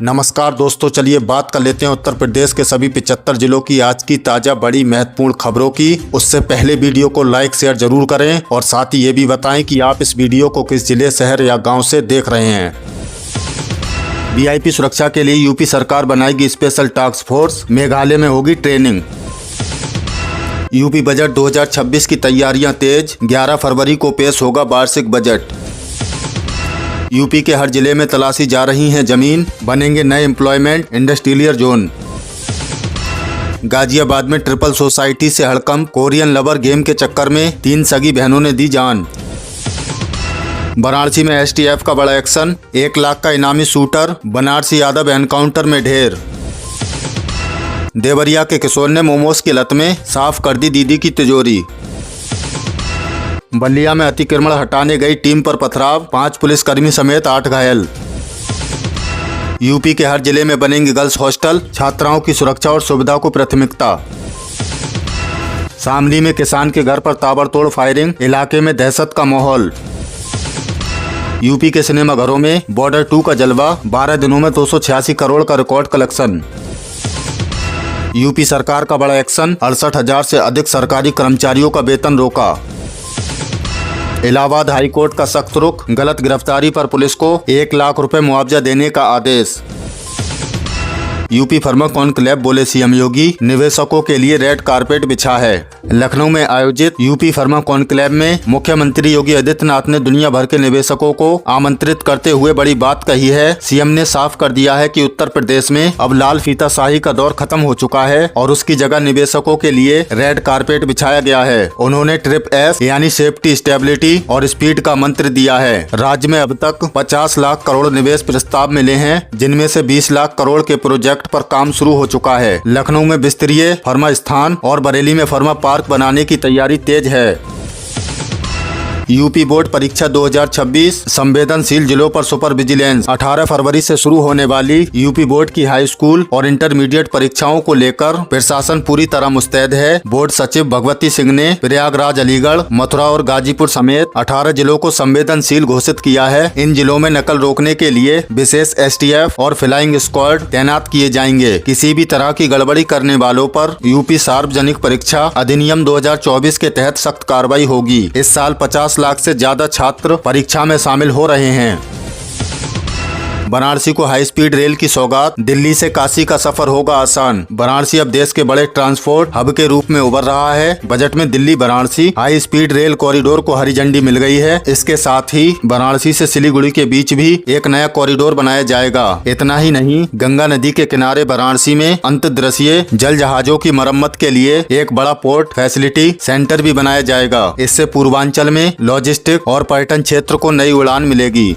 नमस्कार दोस्तों, चलिए बात कर लेते हैं उत्तर प्रदेश के सभी 75 जिलों की आज की ताज़ा बड़ी महत्वपूर्ण खबरों की। उससे पहले वीडियो को लाइक शेयर जरूर करें और साथ ही ये भी बताएं कि आप इस वीडियो को किस जिले, शहर या गांव से देख रहे हैं। वीआईपी सुरक्षा के लिए यूपी सरकार बनाएगी स्पेशल टास्क फोर्स, मेघालय में होगी ट्रेनिंग। यूपी बजट 2026 की तैयारियां तेज, 11 फरवरी को पेश होगा वार्षिक बजट। यूपी के हर जिले में तलाशी जा रही हैं जमीन, बनेंगे नए एम्प्लॉयमेंट इंडस्ट्रियल जोन। गाजियाबाद में ट्रिपल सोसाइटी से हड़कंप, कोरियन लवर गेम के चक्कर में 3 सगी बहनों ने दी जान। वाराणसी में एसटीएफ का बड़ा एक्शन, 1 लाख का इनामी शूटर बनारसी यादव एनकाउंटर में ढेर। देवरिया के किशोर ने मोमोज की लत में साफ कर दी दीदी की तिजोरी। बलिया में अतिक्रमण हटाने गई टीम पर पथराव, 5 पुलिसकर्मी समेत 8 घायल। यूपी के हर जिले में बनेंगे गर्ल्स हॉस्टल, छात्राओं की सुरक्षा और सुविधा को प्राथमिकता। शामली में किसान के घर पर ताबड़तोड़ फायरिंग, इलाके में दहशत का माहौल। यूपी के सिनेमा घरों में बॉर्डर 2 का जलवा, 12 दिनों में 286 करोड़ का रिकॉर्ड कलेक्शन। यूपी सरकार का बड़ा एक्शन, 68,000 से अधिक सरकारी कर्मचारियों का वेतन रोका। इलाहाबाद हाईकोर्ट का सख्त रुख, गलत गिरफ्तारी पर पुलिस को 1 लाख रुपए मुआवजा देने का आदेश। यूपी फार्मा कॉन्क्लेव बोले सीएम योगी, निवेशकों के लिए रेड कारपेट बिछा है। लखनऊ में आयोजित यूपी फार्मा कॉन्क्लेव में मुख्यमंत्री योगी आदित्यनाथ ने दुनिया भर के निवेशकों को आमंत्रित करते हुए बड़ी बात कही है। सीएम ने साफ कर दिया है कि उत्तर प्रदेश में अब लाल फीताशाही का दौर खत्म हो चुका है और उसकी जगह निवेशकों के लिए रेड कारपेट बिछाया गया है। उन्होंने ट्रिप एस यानी सेफ्टी, स्टेबिलिटी और स्पीड का मंत्र दिया है। राज्य में अब तक 50 लाख करोड़ निवेश प्रस्ताव मिले हैं, जिनमें से 20 लाख करोड़ के प्रोजेक्ट पर काम शुरू हो चुका है। लखनऊ में बिस्तरीय फार्मा स्थान और बरेली में फार्मा पार्क बनाने की तैयारी तेज है। यूपी बोर्ड परीक्षा 2026, संवेदनशील जिलों पर सुपर विजिलेंस। 18 फरवरी से शुरू होने वाली यूपी बोर्ड की हाई स्कूल और इंटरमीडिएट परीक्षाओं को लेकर प्रशासन पूरी तरह मुस्तैद है। बोर्ड सचिव भगवती सिंह ने प्रयागराज, अलीगढ़, मथुरा और गाजीपुर समेत 18 जिलों को संवेदनशील घोषित किया है। इन जिलों में नकल रोकने के लिए विशेष एसटीएफ और फ्लाइंग स्क्वाड तैनात किए जाएंगे। किसी भी तरह की गड़बड़ी करने वालों पर यूपी सार्वजनिक परीक्षा अधिनियम 2024 के तहत सख्त कार्रवाई होगी। इस साल 50 लाख से ज्यादा छात्र परीक्षा में शामिल हो रहे हैं। वाराणसी को हाई स्पीड रेल की सौगात, दिल्ली से काशी का सफर होगा आसान। वाराणसी अब देश के बड़े ट्रांसपोर्ट हब के रूप में उभर रहा है। बजट में Delhi Varanasi high speed rail corridor को हरी झंडी मिल गई है। इसके साथ ही वाराणसी से सिलीगुड़ी के बीच भी एक नया कॉरिडोर बनाया जाएगा। इतना ही नहीं, गंगा नदी के किनारे वाराणसी में अंतर्देशीय जल जहाजों की मरम्मत के लिए एक बड़ा पोर्ट फैसिलिटी सेंटर भी बनाया जाएगा। इससे पूर्वांचल में लॉजिस्टिक और पर्यटन क्षेत्र को नई उड़ान मिलेगी।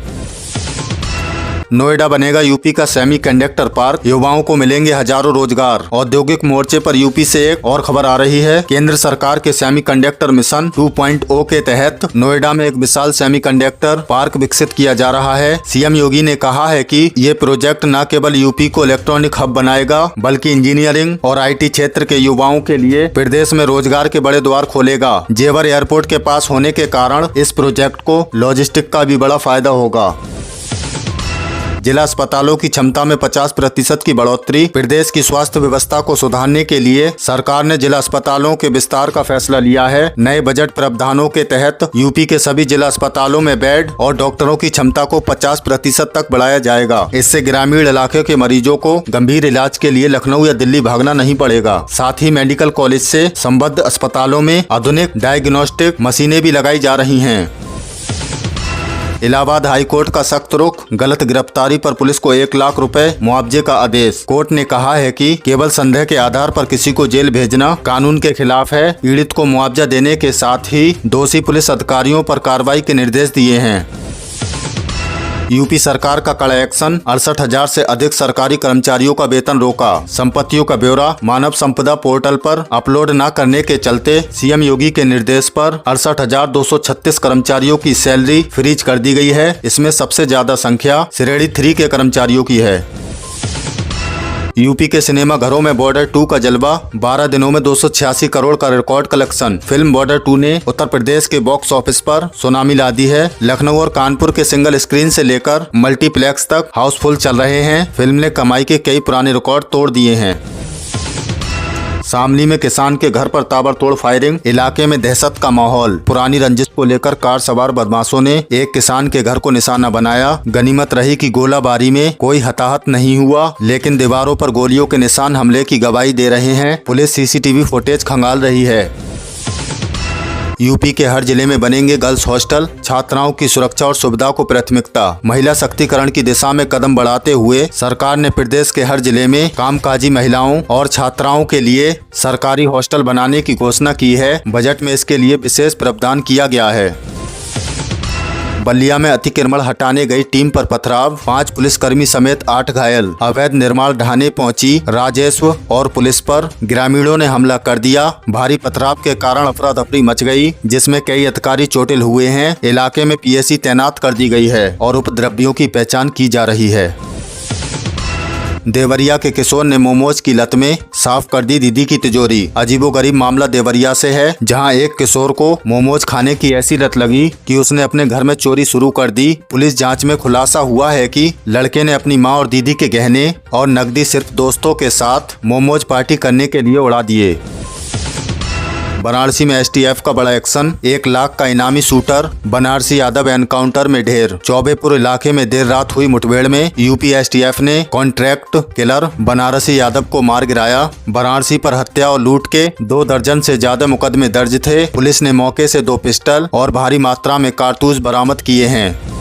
नोएडा बनेगा यूपी का सेमीकंडक्टर पार्क, युवाओं को मिलेंगे हजारों रोजगार। औद्योगिक मोर्चे पर यूपी से एक और खबर आ रही है। केंद्र सरकार के सेमीकंडक्टर मिशन 2.0 के तहत नोएडा में एक विशाल सेमीकंडक्टर पार्क विकसित किया जा रहा है। सीएम योगी ने कहा है कि ये प्रोजेक्ट न केवल यूपी को इलेक्ट्रॉनिक हब बनाएगा, बल्कि इंजीनियरिंग और IT क्षेत्र के युवाओं के लिए प्रदेश में रोजगार के बड़े द्वार खोलेगा। जेवर एयरपोर्ट के पास होने के कारण इस प्रोजेक्ट को लॉजिस्टिक का भी बड़ा फायदा होगा। जिला अस्पतालों की क्षमता में 50% की बढ़ोतरी। प्रदेश की स्वास्थ्य व्यवस्था को सुधारने के लिए सरकार ने जिला अस्पतालों के विस्तार का फैसला लिया है। नए बजट प्रावधानों के तहत यूपी के सभी जिला अस्पतालों में बेड और डॉक्टरों की क्षमता को 50% तक बढ़ाया जाएगा। इससे ग्रामीण इलाके के मरीजों को गंभीर इलाज के लिए लखनऊ या दिल्ली भागना नहीं पड़ेगा। साथ ही मेडिकल कॉलेज से संबद्ध अस्पतालों में आधुनिक डायग्नोस्टिक मशीनें भी लगाई जा रही हैं। इलाहाबाद हाईकोर्ट का सख्त रुख, गलत गिरफ्तारी पर पुलिस को 1 लाख रुपए मुआवजे का आदेश। कोर्ट ने कहा है कि केवल संदेह के आधार पर किसी को जेल भेजना कानून के खिलाफ है। पीड़ित को मुआवजा देने के साथ ही दोषी पुलिस अधिकारियों पर कार्रवाई के निर्देश दिए हैं। यूपी सरकार का कड़ा एक्शन, 68,000 से अधिक सरकारी कर्मचारियों का वेतन रोका। संपत्तियों का ब्यौरा मानव संपदा पोर्टल पर अपलोड न करने के चलते सीएम योगी के निर्देश पर 68,236 कर्मचारियों की सैलरी फ्रीज कर दी गई है। इसमें सबसे ज्यादा संख्या श्रेणी 3 के कर्मचारियों की है। यूपी के सिनेमा घरों में बॉर्डर 2 का जलवा, 12 दिनों में 286 करोड़ का रिकॉर्ड कलेक्शन। फिल्म बॉर्डर 2 ने उत्तर प्रदेश के बॉक्स ऑफिस पर सुनामी ला दी है। लखनऊ और कानपुर के सिंगल स्क्रीन से लेकर मल्टीप्लेक्स तक हाउसफुल चल रहे हैं। फिल्म ने कमाई के कई पुराने रिकॉर्ड तोड़ दिए हैं। शामली में किसान के घर पर ताबड़तोड़ फायरिंग, इलाके में दहशत का माहौल। पुरानी रंजिश को लेकर कार सवार बदमाशों ने एक किसान के घर को निशाना बनाया। गनीमत रही कि गोलाबारी में कोई हताहत नहीं हुआ, लेकिन दीवारों पर गोलियों के निशान हमले की गवाही दे रहे हैं। पुलिस सीसीटीवी फुटेज खंगाल रही है। यूपी के हर जिले में बनेंगे गर्ल्स हॉस्टल, छात्राओं की सुरक्षा और सुविधा को प्राथमिकता। महिला शक्तिकरण की दिशा में कदम बढ़ाते हुए सरकार ने प्रदेश के हर जिले में कामकाजी महिलाओं और छात्राओं के लिए सरकारी हॉस्टल बनाने की घोषणा की है। बजट में इसके लिए विशेष प्रावधान किया गया है। बलिया में अतिक्रमण हटाने गई टीम पर पथराव, 5 पुलिसकर्मी समेत 8 घायल। अवैध निर्माण ढाने पहुंची राजस्व और पुलिस पर ग्रामीणों ने हमला कर दिया। भारी पथराव के कारण अफरा तफरी मच गई, जिसमें कई अधिकारी चोटिल हुए हैं। इलाके में पीएसी तैनात कर दी गई है और उपद्रवियों की पहचान की जा रही है। देवरिया के किशोर ने मोमोज की लत में साफ कर दी दीदी की तिजोरी। अजीबोगरीब मामला देवरिया से है, जहां एक किशोर को मोमोज खाने की ऐसी लत लगी कि उसने अपने घर में चोरी शुरू कर दी। पुलिस जांच में खुलासा हुआ है कि लड़के ने अपनी मां और दीदी के गहने और नकदी सिर्फ दोस्तों के साथ मोमोज पार्टी करने के लिए उड़ा दिए। बनारसी में एसटीएफ का बड़ा एक्शन, 1 लाख का इनामी शूटर बनारसी यादव एनकाउंटर में ढेर। चौबेपुर इलाके में देर रात हुई मुठभेड़ में यूपी एसटीएफ ने कॉन्ट्रैक्ट किलर बनारसी यादव को मार गिराया। बनारसी पर हत्या और लूट के 2 दर्जन से ज्यादा मुकदमे दर्ज थे। पुलिस ने मौके से 2 पिस्टल और भारी मात्रा में कारतूस बरामद किए हैं।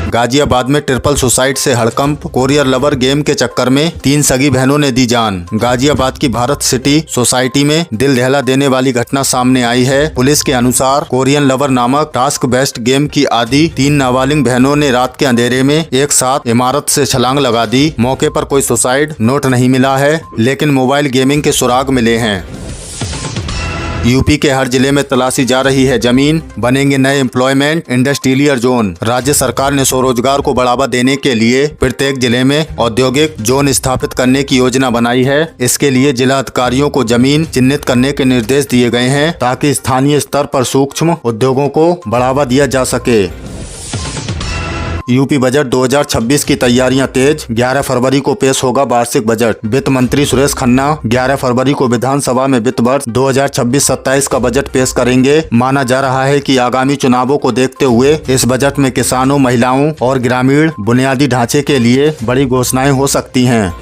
गाजियाबाद में ट्रिपल सुसाइड से हड़कंप, कोरियर लवर गेम के चक्कर में 3 सगी बहनों ने दी जान। गाजियाबाद की भारत सिटी सोसाइटी में दिल दहला देने वाली घटना सामने आई है। पुलिस के अनुसार कोरियन लवर नामक टास्क बेस्ड गेम की आदी 3 नाबालिग बहनों ने रात के अंधेरे में एक साथ इमारत से छलांग लगा दी। मौके पर कोई सुसाइड नोट नहीं मिला है, लेकिन मोबाइल गेमिंग के सुराग मिले हैं। यूपी के हर जिले में तलाशी जा रही है जमीन, बनेंगे नए एम्प्लॉयमेंट इंडस्ट्रियल जोन। राज्य सरकार ने स्वरोजगार को बढ़ावा देने के लिए प्रत्येक जिले में औद्योगिक जोन स्थापित करने की योजना बनाई है। इसके लिए जिला अधिकारियों को जमीन चिन्हित करने के निर्देश दिए गए हैं, ताकि स्थानीय स्तर पर सूक्ष्म उद्योगों को बढ़ावा दिया जा सके। यूपी बजट 2026 की तैयारियां तेज, 11 फरवरी को पेश होगा वार्षिक बजट। वित्त मंत्री सुरेश खन्ना 11 फरवरी को विधानसभा में वित्त वर्ष 2026-27 का बजट पेश करेंगे। माना जा रहा है कि आगामी चुनावों को देखते हुए इस बजट में किसानों, महिलाओं और ग्रामीण बुनियादी ढांचे के लिए बड़ी घोषणाएं हो सकती हैं।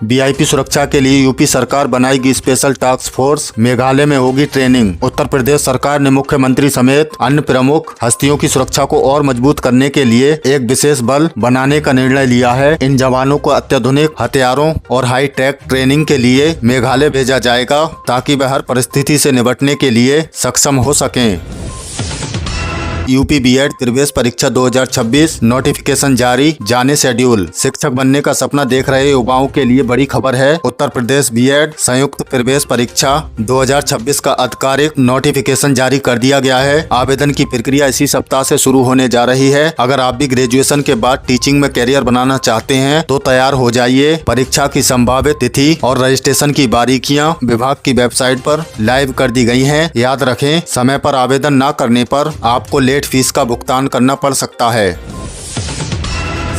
वीआईपी सुरक्षा के लिए यूपी सरकार बनाएगी स्पेशल टास्क फोर्स, मेघालय में होगी ट्रेनिंग। उत्तर प्रदेश सरकार ने मुख्यमंत्री समेत अन्य प्रमुख हस्तियों की सुरक्षा को और मजबूत करने के लिए एक विशेष बल बनाने का निर्णय लिया है। इन जवानों को अत्याधुनिक हथियारों और हाई टेक ट्रेनिंग के लिए मेघालय भेजा जाएगा, ताकि वह हर परिस्थिति से निपटने के लिए सक्षम हो सकें। यूपी बीएड प्रवेश परीक्षा 2026 नोटिफिकेशन जारी, जाने शेड्यूल। शिक्षक बनने का सपना देख रहे युवाओं के लिए बड़ी खबर है। उत्तर प्रदेश बीएड संयुक्त प्रवेश परीक्षा 2026 का आधिकारिक नोटिफिकेशन जारी कर दिया गया है। आवेदन की प्रक्रिया इसी सप्ताह से शुरू होने जा रही है। अगर आप भी ग्रेजुएशन के बाद टीचिंग में करियर बनाना चाहते हैं तो तैयार हो जाइए। परीक्षा की संभावित तिथि और रजिस्ट्रेशन की बारीकियां विभाग की वेबसाइट पर लाइव कर दी गई हैं। याद रखें, समय पर आवेदन न करने पर आपको लेट फीस का भुगतान करना पड़ सकता है।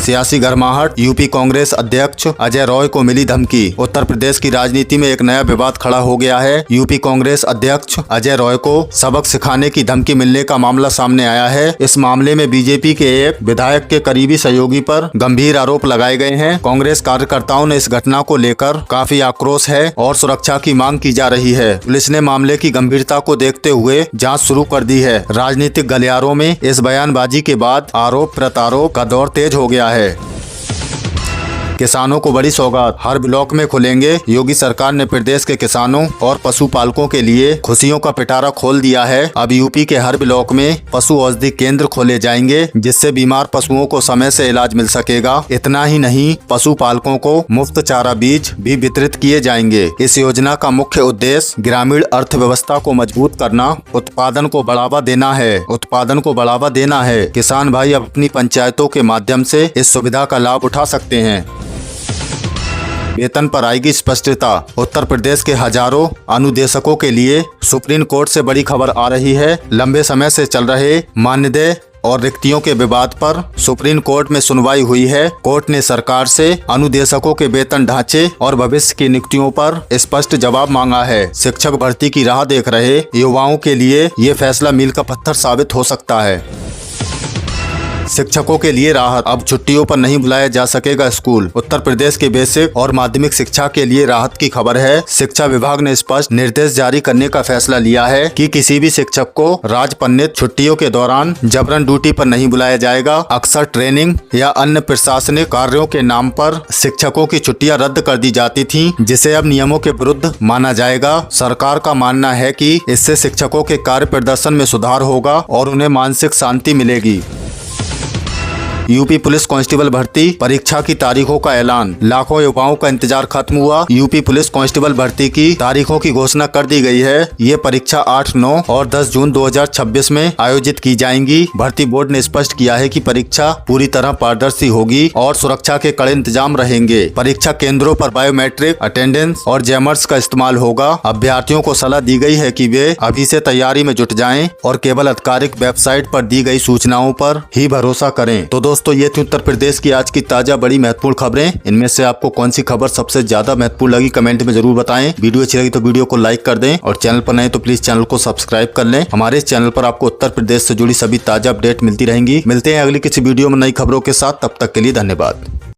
सियासी गर्माहट, यूपी कांग्रेस अध्यक्ष अजय रॉय को मिली धमकी। उत्तर प्रदेश की राजनीति में एक नया विवाद खड़ा हो गया है। यूपी कांग्रेस अध्यक्ष अजय रॉय को सबक सिखाने की धमकी मिलने का मामला सामने आया है। इस मामले में बीजेपी के एक विधायक के करीबी सहयोगी पर गंभीर आरोप लगाए गए हैं। कांग्रेस कार्यकर्ताओं ने इस घटना को लेकर काफी आक्रोश है और सुरक्षा की मांग की जा रही है। पुलिस ने मामले की गंभीरता को देखते हुए जाँच शुरू कर दी है। राजनीतिक गलियारों में इस बयानबाजी के बाद आरोप प्रत्यारोप का दौर तेज हो गया है। किसानों को बड़ी सौगात, हर ब्लॉक में खुलेंगे। योगी सरकार ने प्रदेश के किसानों और पशुपालकों के लिए खुशियों का पिटारा खोल दिया है। अब यूपी के हर ब्लॉक में पशु औषधि केंद्र खोले जाएंगे, जिससे बीमार पशुओं को समय से इलाज मिल सकेगा। इतना ही नहीं, पशुपालकों को मुफ्त चारा बीज भी वितरित किए जाएंगे। इस योजना का मुख्य उद्देश्य ग्रामीण अर्थव्यवस्था को मजबूत करना, उत्पादन को बढ़ावा देना है। किसान भाई अब अपनी पंचायतों के माध्यम से इस सुविधा का लाभ उठा सकते हैं। वेतन पर आएगी स्पष्टता। उत्तर प्रदेश के हजारों अनुदेशकों के लिए सुप्रीम कोर्ट से बड़ी खबर आ रही है। लंबे समय से चल रहे मानदेय और रिक्तियों के विवाद पर सुप्रीम कोर्ट में सुनवाई हुई है। कोर्ट ने सरकार से अनुदेशकों के वेतन ढांचे और भविष्य की नियुक्तियों पर स्पष्ट जवाब मांगा है। शिक्षक भर्ती की राह देख रहे युवाओं के लिए ये फैसला मील का पत्थर साबित हो सकता है। शिक्षकों के लिए राहत, अब छुट्टियों पर नहीं बुलाया जा सकेगा स्कूल। उत्तर प्रदेश के बेसिक और माध्यमिक शिक्षा के लिए राहत की खबर है। शिक्षा विभाग ने स्पष्ट निर्देश जारी करने का फैसला लिया है कि किसी भी शिक्षक को राजपत्रित छुट्टियों के दौरान जबरन ड्यूटी पर नहीं बुलाया जाएगा। अक्सर ट्रेनिंग या अन्य प्रशासनिक कार्यों के नाम पर शिक्षकों की छुट्टियां रद्द कर दी जाती थीं, जिसे अब नियमों के विरुद्ध माना जाएगा। सरकार का मानना है कि इससे शिक्षकों के कार्य प्रदर्शन में सुधार होगा और उन्हें मानसिक शांति मिलेगी। यूपी पुलिस कांस्टेबल भर्ती परीक्षा की तारीखों का ऐलान, लाखों युवाओं का इंतजार खत्म हुआ। यूपी पुलिस कांस्टेबल भर्ती की तारीखों की घोषणा कर दी गई है। ये परीक्षा 8, 9 और 10 जून 2026 में आयोजित की जाएंगी। भर्ती बोर्ड ने स्पष्ट किया है कि परीक्षा पूरी तरह पारदर्शी होगी और सुरक्षा के कड़े इंतजाम रहेंगे। परीक्षा केंद्रों पर बायोमेट्रिक, अटेंडेंस और जैमर्स का इस्तेमाल होगा। अभ्यर्थियों को सलाह दी गई है कि वे अभी से तैयारी में जुट जाएं और केवल आधिकारिक वेबसाइट पर दी गई सूचनाओं पर ही भरोसा करें। तो दोस्तों, ये थी उत्तर प्रदेश की आज की ताजा बड़ी महत्वपूर्ण खबरें। इनमें से आपको कौन सी खबर सबसे ज्यादा महत्वपूर्ण लगी, कमेंट में जरूर बताएं। वीडियो अच्छी लगी तो वीडियो को लाइक कर दें और चैनल पर नए तो प्लीज चैनल को सब्सक्राइब कर लें। हमारे इस चैनल पर आपको उत्तर प्रदेश से जुड़ी सभी ताजा अपडेट मिलती रहेंगी। मिलते हैं अगली किसी वीडियो में नई खबरों के साथ। तब तक के लिए धन्यवाद।